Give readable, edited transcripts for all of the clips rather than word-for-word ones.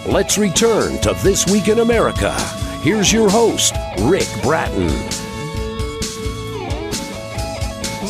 Let's return to This Week in America. Here's your host, Rick Bratton.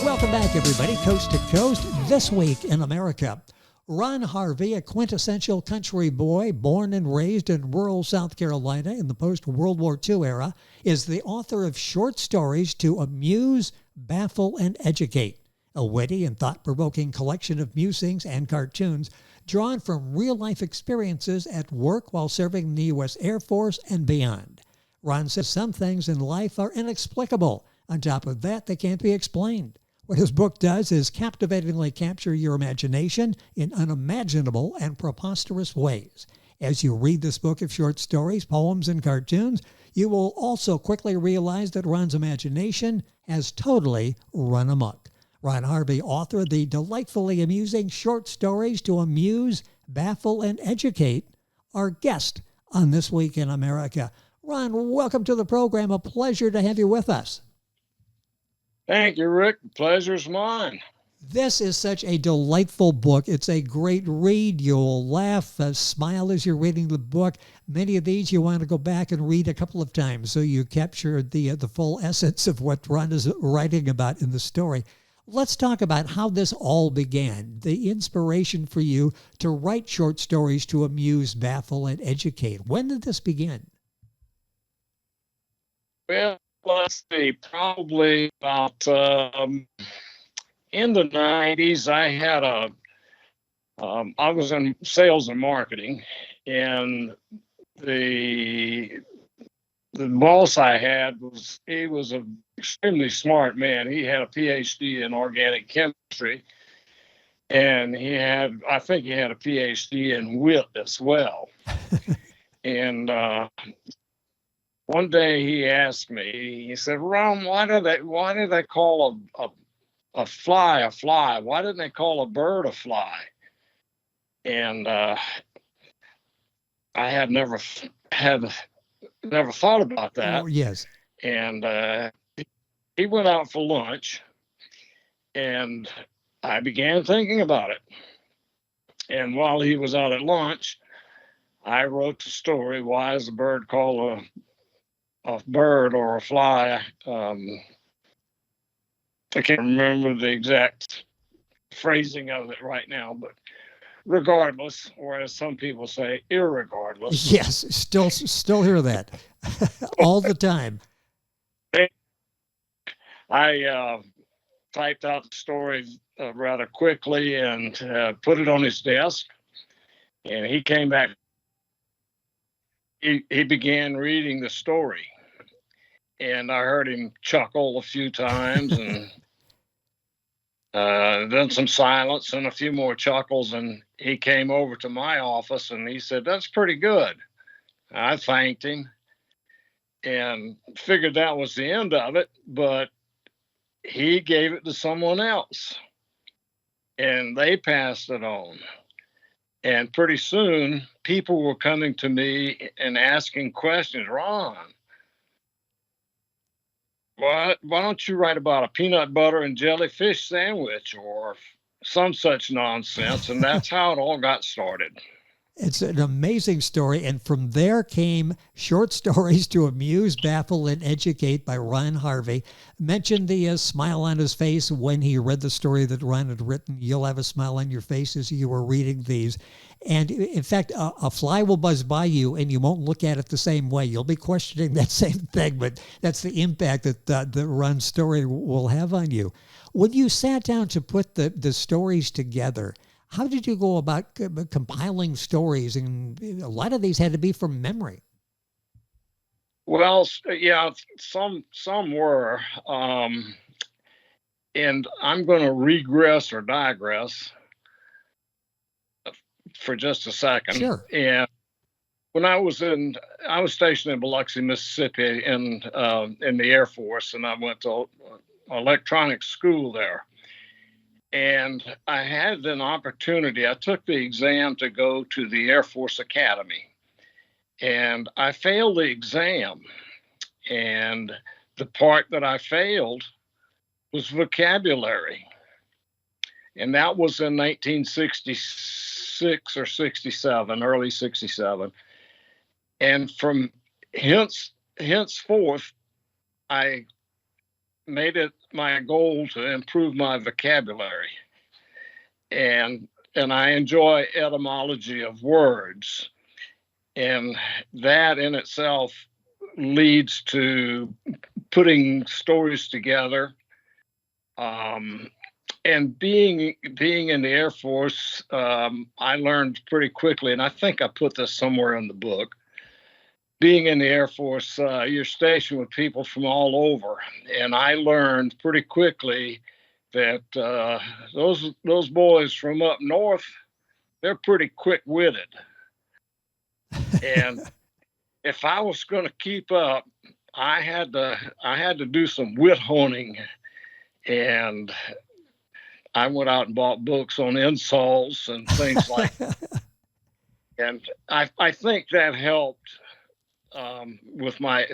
Welcome back, everybody, coast to coast. This Week in America. Ron Harvey, a quintessential country boy born and raised in rural South Carolina in the post-World War II era, is the author of short stories to amuse, baffle, and educate, a witty and thought-provoking collection of musings and cartoons drawn from real-life experiences at work while serving in the U.S. Air Force and beyond. Ron says some things in life are inexplicable. On top of that, they can't be explained. What his book does is captivatingly capture your imagination in unimaginable and preposterous ways. As you read this book of short stories, poems, and cartoons, you will also quickly realize that Ron's imagination has totally run amok. Ron Harvey, author of the delightfully amusing short stories to amuse, baffle, and educate, our guest on This Week in America. Ron, welcome to the program. A pleasure to have you with us. Thank you, Rick. The pleasure's mine. This is such a delightful book. It's a great read. You'll laugh, smile as you're reading the book. Many of these you want to go back and read a couple of times so you capture the full essence of what Ron is writing about in the story. Let's talk about how this all began, the inspiration for you to write short stories to amuse, baffle, and educate. When did this begin? Well, let's see, probably about in the 90s, I was in sales and marketing, and the boss I had he was an extremely smart man. He had a PhD in organic chemistry, and I think he had a PhD in wit as well. And one day he asked me, he said, "Ron, why did they call a fly a fly? Why didn't they call a bird a fly?" And I had never thought about that. Oh, yes. And he went out for lunch, and I began thinking about it. And while he was out at lunch, I wrote the story, "Why is a bird called a bird or a fly?" I can't remember the exact phrasing of it right now, but regardless, or as some people say, irregardless. Yes, still hear that all the time. I typed out the story rather quickly and put it on his desk, and he came back. He began reading the story, and I heard him chuckle a few times, and then some silence and a few more chuckles, and he came over to my office and he said, "That's pretty good." I thanked him and figured that was the end of it, but he gave it to someone else, and they passed it on. And pretty soon, people were coming to me and asking questions. "Ron, why don't you write about a peanut butter and jellyfish sandwich or some such nonsense?" And that's how it all got started. It's an amazing story, and from there came short stories to amuse, baffle, and educate by Ron Harvey. Mentioned the smile on his face when he read the story that Ron had written. You'll have a smile on your face as you were reading these. And in fact, a fly will buzz by you and you won't look at it the same way. You'll be questioning that same thing, but that's the impact that the Ron's story will have on you. When you sat down to put the stories together, how did you go about compiling stories? And a lot of these had to be from memory. Well, yeah, some were. And I'm going to regress or digress for just a second. Sure. And when I was stationed in Biloxi, Mississippi, in the Air Force, and I went to electronics school there. And I had an opportunity. I took the exam to go to the Air Force Academy, and I failed the exam. And the part that I failed was vocabulary. And that was in 1966 or 67, early 67. And from henceforth, I made it my goal to improve my vocabulary. And I enjoy etymology of words. And that in itself leads to putting stories together. And being in the Air Force, I learned pretty quickly, and I think I put this somewhere in the book. Being in the Air Force, you're stationed with people from all over, and I learned pretty quickly that those boys from up north, they're pretty quick-witted. And if I was going to keep up, I had to do some wit honing, and I went out and bought books on insults and things like that. And I think that helped with my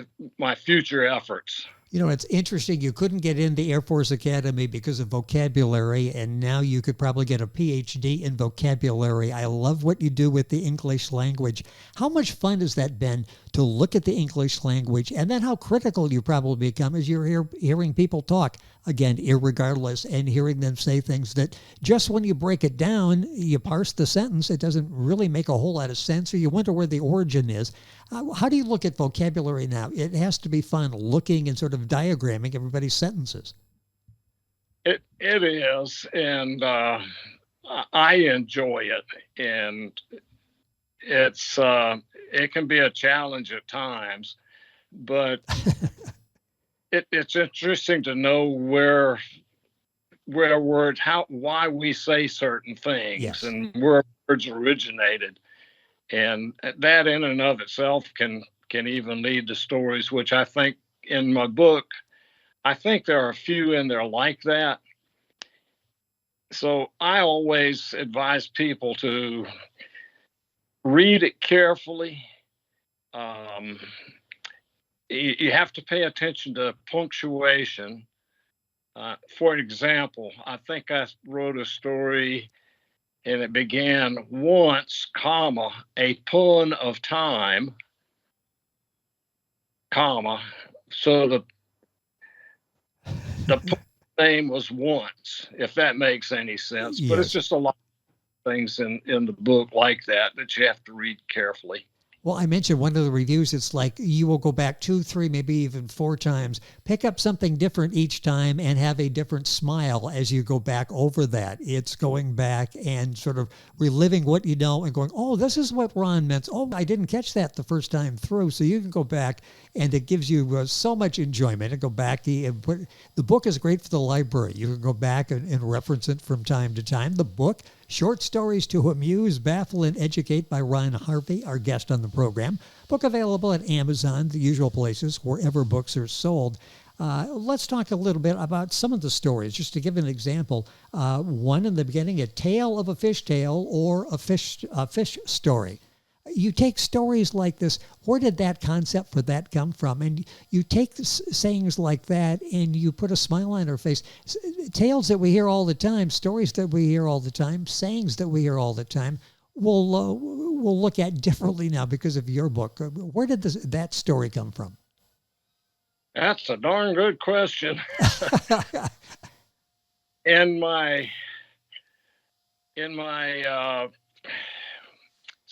future efforts. You know, it's interesting. You couldn't get in the Air Force Academy because of vocabulary, and now you could probably get a PhD in vocabulary. I love what you do with the English language. How much fun has that been to look at the English language, and then how critical you probably become as you're hearing people talk, again, irregardless, and hearing them say things that just when you break it down, you parse the sentence, it doesn't really make a whole lot of sense, or you wonder where the origin is. How do you look at vocabulary now? It has to be fun looking and sort of diagramming everybody's sentences. It is, and I enjoy it, and it can be a challenge at times, but it's interesting to know where words, why we say certain things, yes, and where words originated. And that in and of itself can even lead to stories, which I think in my book, I think there are a few in there like that. So I always advise people to read it carefully. You have to pay attention to punctuation. For example, I think I wrote a story and it began once, comma, a pun of time, comma. So the pun name was once, if that makes any sense. Yes. But it's just a lot of things in the book like that you have to read carefully. Well, I mentioned one of the reviews, it's like you will go back 2, 3, maybe even 4 times, pick up something different each time and have a different smile as you go back over that. It's going back and sort of reliving what you know and going, oh, this is what Ron meant. Oh, I didn't catch that the first time through. So you can go back and it gives you so much enjoyment and go back. The book is great for the library. You can go back and reference it from time to time. The book, Short Stories to Amuse, Baffle, and Educate by Ron Harvey, our guest on the program. Book available at Amazon, the usual places, wherever books are sold. Let's talk a little bit about some of the stories, just to give an example. One in the beginning, A Tale of a Fish Tale or a fish story. You take stories like this, where did that concept for that come from? And you take sayings like that and you put a smile on her face. Tales that we hear all the time, stories that we hear all the time, sayings that we hear all the time, we'll look at differently now because of your book. Where did that story come from? That's a darn good question. In my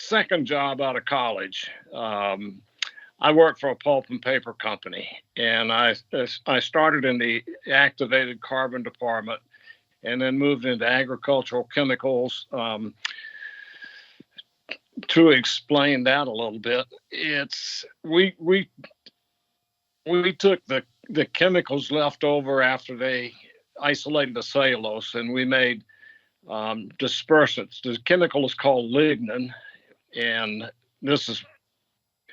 second job out of college, I worked for a pulp and paper company, and I started in the activated carbon department and then moved into agricultural chemicals. To explain that a little bit, it's we took the chemicals left over after they isolated the cellulose, and we made dispersants. The chemical is called lignin, and this is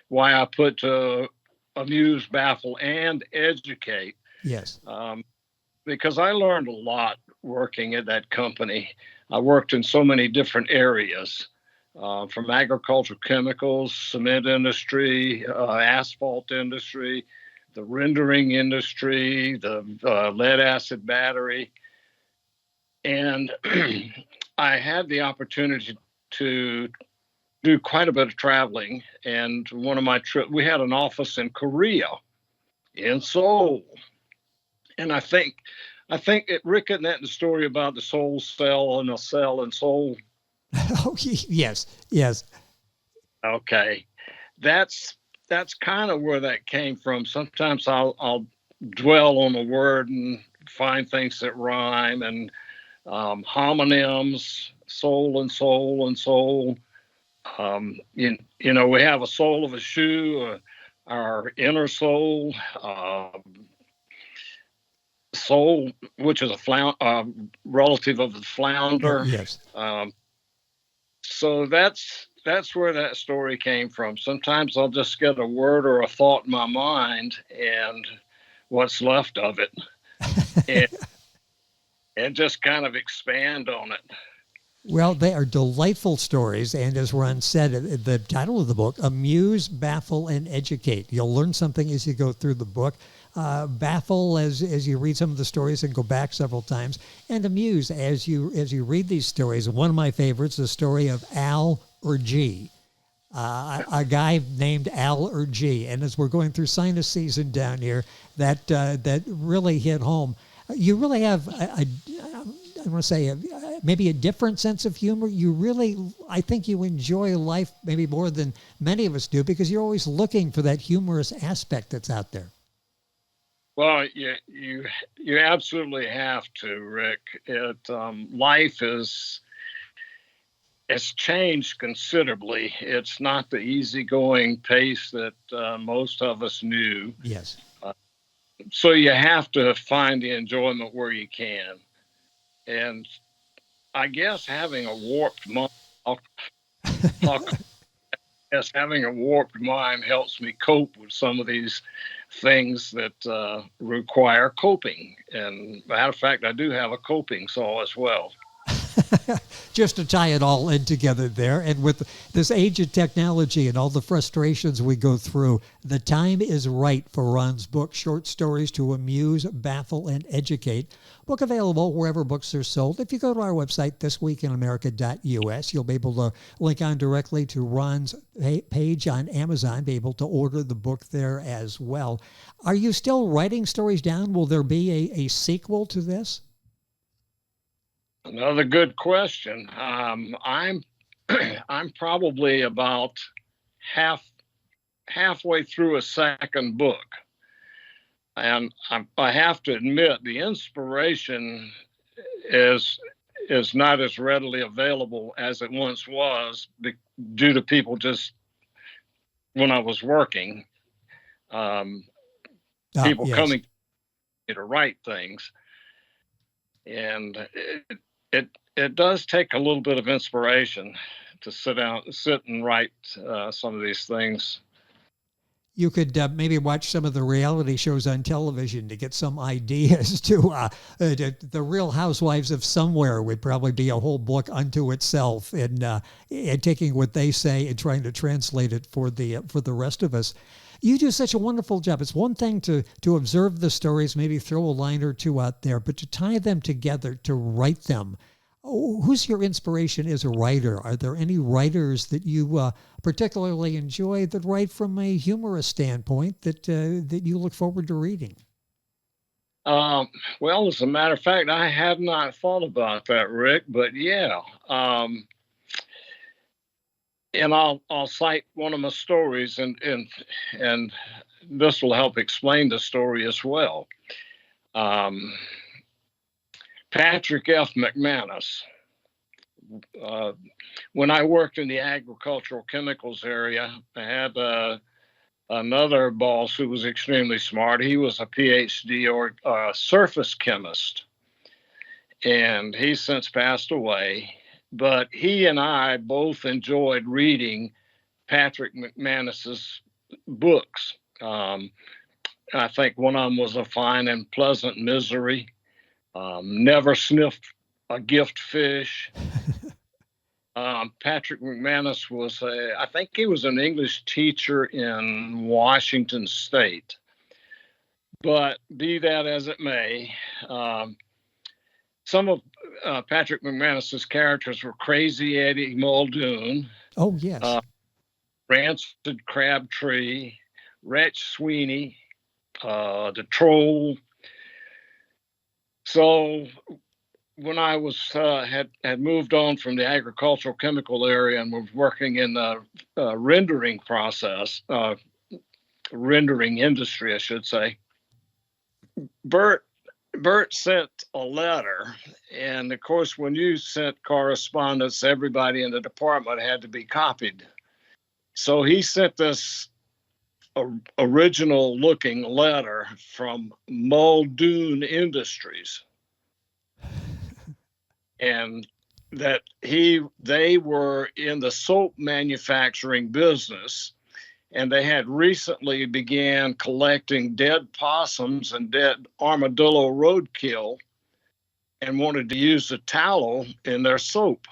why I put Amuse, Baffle, and Educate. Yes. Because I learned a lot working at that company. I worked in so many different areas, from agricultural chemicals, cement industry, asphalt industry, the rendering industry, the lead acid battery. And I had the opportunity to do quite a bit of traveling. And one of my trips, we had an office in Korea, in Seoul. And I think Rick, isn't that the story about the soul cell and a cell and soul? Oh, yes, yes. Okay. That's kind of where that came from. Sometimes I'll dwell on a word and find things that rhyme, and homonyms, soul and soul and soul. You know, we have a soul of a shoe, our inner soul, soul, which is a relative of the flounder. Yes. So that's where that story came from. Sometimes I'll just get a word or a thought in my mind and what's left of it, and just kind of expand on it. Well, they are delightful stories, and as Ron said, the title of the book, Amuse, Baffle, and Educate. You'll learn something as you go through the book. Baffle as you read some of the stories and go back several times, and amuse as you read these stories. One of my favorites, the story of Al or G, a guy named Al or G. And as we're going through sinus season down here, that really hit home. You really have I want to say maybe a different sense of humor. I think you enjoy life maybe more than many of us do, because you're always looking for that humorous aspect that's out there. Well, you absolutely have to, Rick. Life has changed considerably. It's not the easygoing pace that most of us knew. Yes. So you have to find the enjoyment where you can. And I guess having a warped mind, having a warped mind helps me cope with some of these things that require coping. And matter of fact, I do have a coping saw as well. Just to tie it all in together there. And with this age of technology and all the frustrations we go through, the time is right for Ron's book, Short Stories to Amuse, Baffle, and Educate. Book available wherever books are sold. If you go to our website, thisweekinamerica.us, you'll be able to link on directly to Ron's page on Amazon, be able to order the book there as well. Are you still writing stories down? Will there be a sequel to this? Another good question. I'm probably about halfway through a second book, and I have to admit the inspiration is not as readily available as it once was, due to people just when I was working, people yes. coming to write things, and it does take a little bit of inspiration to sit and write some of these things. You could maybe watch some of the reality shows on television to get some ideas to the Real Housewives of Somewhere would probably be a whole book unto itself, and taking what they say and trying to translate it for the rest of us. You do such a wonderful job. It's one thing to observe the stories, maybe throw a line or two out there, but to tie them together, to write them. Who's your inspiration as a writer? Are there any writers that you particularly enjoy that write from a humorous standpoint that you look forward to reading? Well, as a matter of fact, I have not thought about that, Rick, but yeah. And I'll cite one of my stories, and this will help explain the story as well. Patrick F. McManus. When I worked in the agricultural chemicals area, I had another boss who was extremely smart. He was a PhD or surface chemist, and he's since passed away. But he and I both enjoyed reading Patrick McManus's books. I think one of them was A Fine and Pleasant Misery. Never Sniffed a Gift Fish. Patrick McManus was I think he was an English teacher in Washington State. But be that as it may, some of Patrick McManus's characters were Crazy Eddie Muldoon, Oh, yes. Rancid Crabtree, Wretch Sweeney, the Troll. So when I was had moved on from the agricultural chemical area and was working in the rendering process, rendering industry, I should say, Bert sent a letter, and of course, when you sent correspondence, everybody in the department had to be copied. So he sent this original looking letter from Muldoon Industries, and that they were in the soap manufacturing business, and they had recently began collecting dead possums and dead armadillo roadkill and wanted to use the tallow in their soap.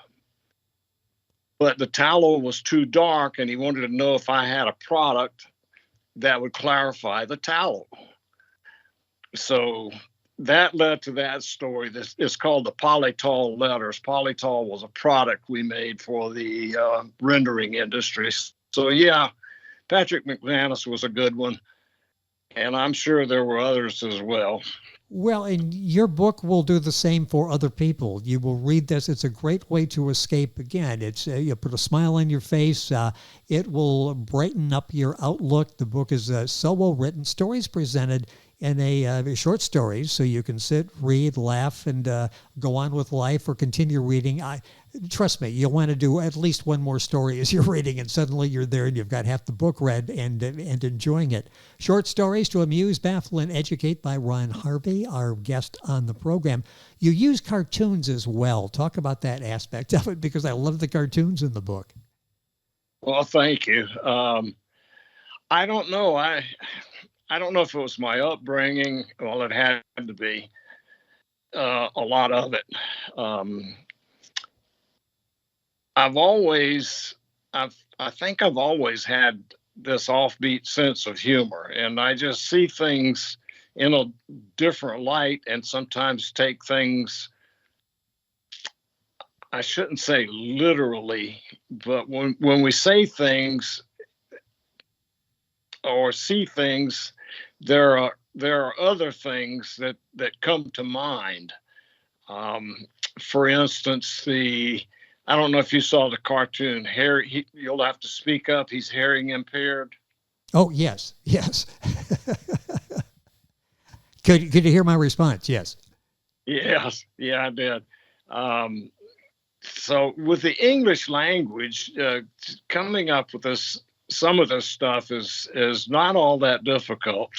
But the tallow was too dark, and he wanted to know if I had a product that would clarify the tallow. So that led to that story. This is called the polytol letters. Polytol was a product we made for the rendering industries. So yeah, Patrick McManus was a good one, and I'm sure there were others as well. Well, and your book will do the same for other people. You will read this. It's a great way to escape. Again, it's you put a smile on your face. It will brighten up your outlook. The book is so well written. Stories presented in a short stories, so you can sit, read, laugh, and go on with life or continue reading. Trust me, you'll want to do at least one more story as you're reading, and suddenly you're there and you've got half the book read and enjoying it. Short stories to amuse, baffle, and educate by Ron Harvey, our guest on the program. You use cartoons as well. Talk about that aspect of it, because I love the cartoons in the book. Well, thank you. I don't know. I don't know if it was my upbringing. Well, it had to be a lot of it. I think I've always had this offbeat sense of humor, and I just see things in a different light, and sometimes take things, I shouldn't say literally, but when we say things or see things, there are other things that come to mind. For instance, I don't know if you saw the cartoon Harry. You'll have to speak up. He's hearing impaired. Oh, yes. Could you hear my response? Yes. Yes. Yeah, I did. So with the English language, coming up with some of this stuff is not all that difficult.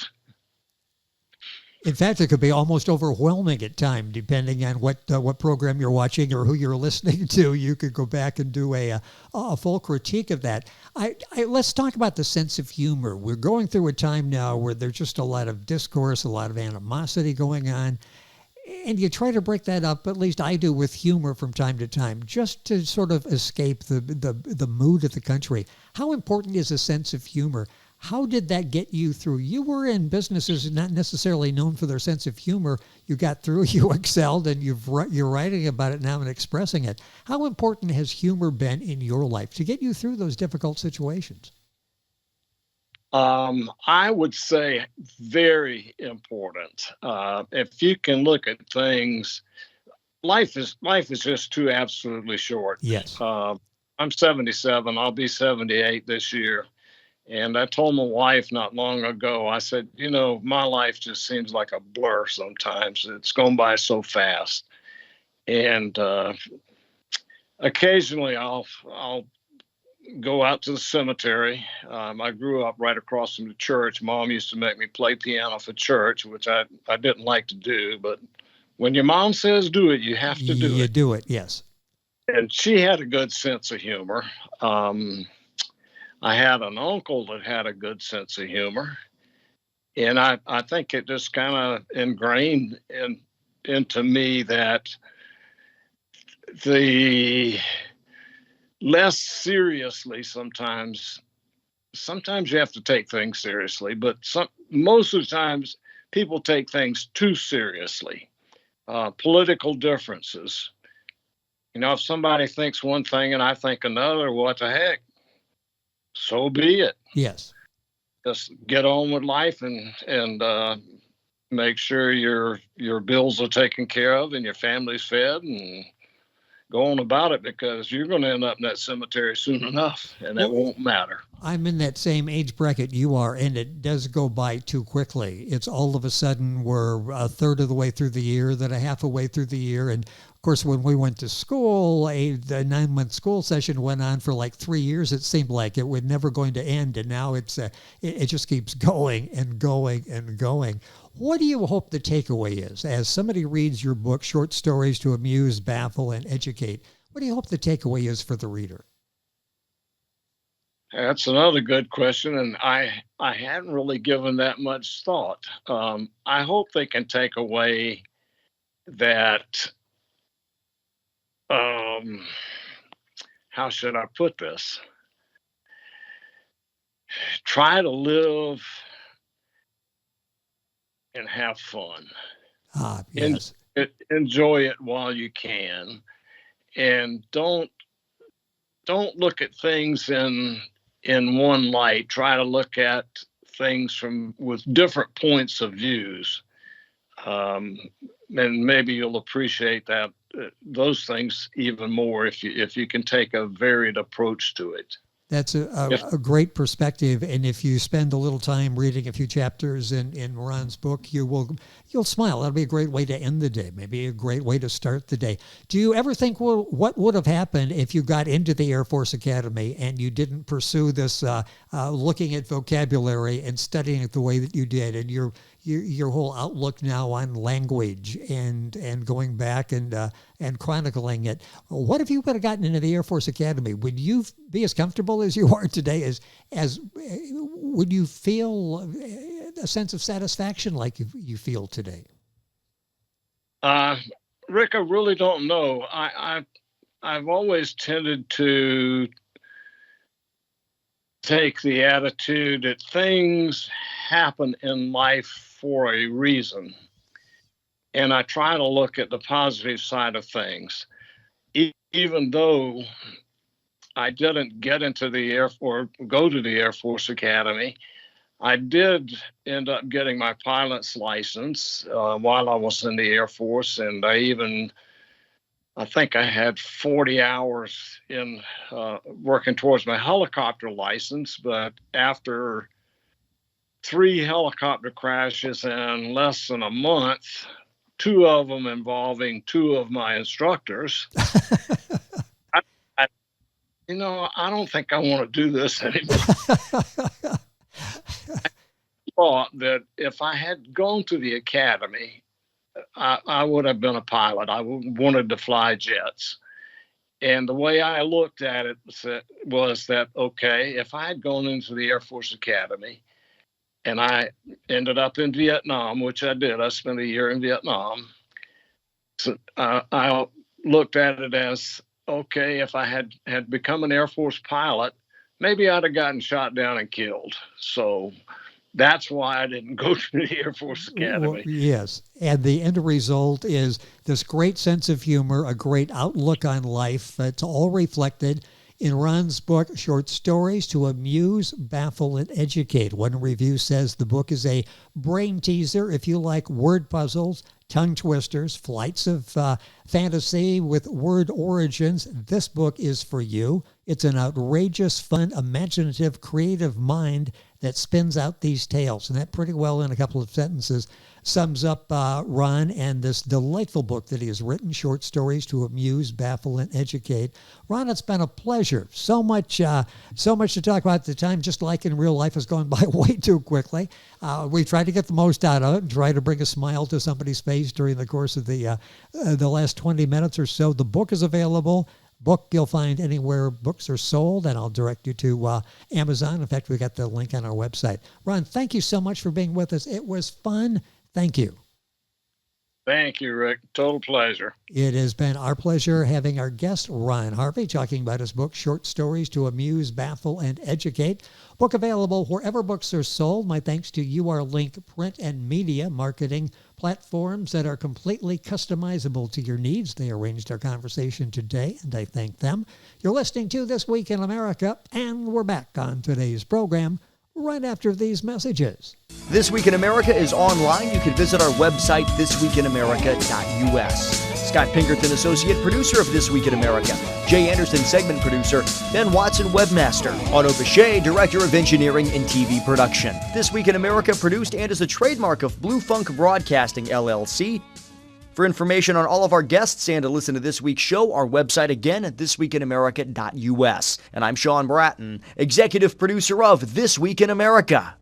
In fact, it could be almost overwhelming at times, depending on what program you're watching or who you're listening to. You could go back and do a full critique of that. Let's talk about the sense of humor. We're going through a time now where there's just a lot of discourse, a lot of animosity going on. And you try to break that up, at least I do, with humor from time to time, just to sort of escape the mood of the country. How important is a sense of humor? How did that get you through? You were in businesses not necessarily known for their sense of humor. You got through, you excelled, and you're writing about it now and expressing it. How important has humor been in your life to get you through those difficult situations? I would say very important. If you can look at things, life is just too absolutely short. Yes. I'm 77. I'll be 78 this year. And I told my wife not long ago, I said, my life just seems like a blur sometimes. It's gone by so fast. And occasionally I'll go out to the cemetery. I grew up right across from the church. Mom used to make me play piano for church, which I didn't like to do. But when your mom says do it, you have to do it. You do it, yes. And she had a good sense of humor. I had an uncle that had a good sense of humor. And I think it just kind of ingrained into me that the less seriously sometimes you have to take things seriously, but most of the times people take things too seriously. political differences. If somebody thinks one thing and I think another, what the heck? So be it. Yes. Just get on with life and make sure your bills are taken care of and your family's fed, and go on about it, because you're going to end up in that cemetery soon enough, and it won't matter. I'm in that same age bracket you are, and it does go by too quickly. It's all of a sudden we're a third of the way through the year, then a half a way through the year. And of course, when we went to school, the 9-month school session went on for like 3 years. It seemed like it was never going to end. And now it just keeps going and going and going. What do you hope the takeaway is? As somebody reads your book, Short Stories to Amuse, Baffle, and Educate, what do you hope the takeaway is for the reader? That's another good question, and I hadn't really given that much thought. I hope they can take away that, how should I put this? Try to live and have fun. Yes. Enjoy it while you can, and don't look at things in one light. Try to look at things with different points of views, and maybe you'll appreciate those things even more if you can take a varied approach to it. That's a great perspective, and if you spend a little time reading a few chapters in Ron's book, you'll smile. That'll be a great way to end the day, maybe a great way to start the day. Do you ever think, well, what would have happened if you got into the Air Force Academy and you didn't pursue this looking at vocabulary and studying it the way that you did, and your whole outlook now on language and going back and chronicling it? What if you would have gotten into the Air Force Academy? Would you be as comfortable as you are today? As would you feel a sense of satisfaction like you feel today? Rick, I really don't know. I've always tended to take the attitude that things happen in life for a reason. And I try to look at the positive side of things. Even though I didn't get into go to the Air Force Academy, I did end up getting my pilot's license while I was in the Air Force. And I think I had 40 hours in working towards my helicopter license, but after 3 helicopter crashes in less than a month, 2 of them involving 2 of my instructors, I don't think I want to do this anymore. I thought that if I had gone to the academy, I would have been a pilot. I wanted to fly jets. And the way I looked at it was that, okay, if I had gone into the Air Force Academy and I ended up in Vietnam, which I did, I spent a year in Vietnam. So I looked at it as, okay, if I had become an Air Force pilot, maybe I'd have gotten shot down and killed. So that's why I didn't go to the Air Force Academy. Well, yes. And the end result is this great sense of humor, a great outlook on life. It's all reflected in Ron's book, Short Stories to Amuse, Baffle, and Educate. One review says the book is a brain teaser if you like word puzzles, tongue twisters, flights of fantasy with word origins. This book is for you. It's an outrageous, fun, imaginative, creative mind that spins out these tales. And that pretty well in a couple of sentences sums up Ron and this delightful book that he has written, Short Stories to Amuse, Baffle, and Educate. Ron, it's been a pleasure. So much to talk about. The time, just like in real life, has gone by way too quickly. We tried to get the most out of it and try to bring a smile to somebody's face during the course of the last 20 minutes or so. The book is available. Book you'll find anywhere books are sold, and I'll direct you to Amazon. In fact, we got the link on our website. Ron, thank you so much for being with us. It was fun. Thank you. Thank you, Rick. Total pleasure. It has been our pleasure having our guest, Ron Harvey, talking about his book, Short Stories to Amuse, Baffle, and Educate. Book available wherever books are sold. My thanks to UR Link Print and Media Marketing platforms that are completely customizable to your needs. They arranged our conversation today, and I thank them. You're listening to This Week in America, and we're back on today's program right after these messages. This Week in America is online. You can visit our website, thisweekinamerica.us. Scott Pinkerton, associate producer of This Week in America. Jay Anderson, segment producer. Ben Watson, webmaster. Otto Bechet, director of engineering and TV production. This Week in America produced and is a trademark of Blue Funk Broadcasting, LLC. For information on all of our guests and to listen to this week's show, our website again at thisweekinamerica.us. And I'm Sean Bratton, executive producer of This Week in America.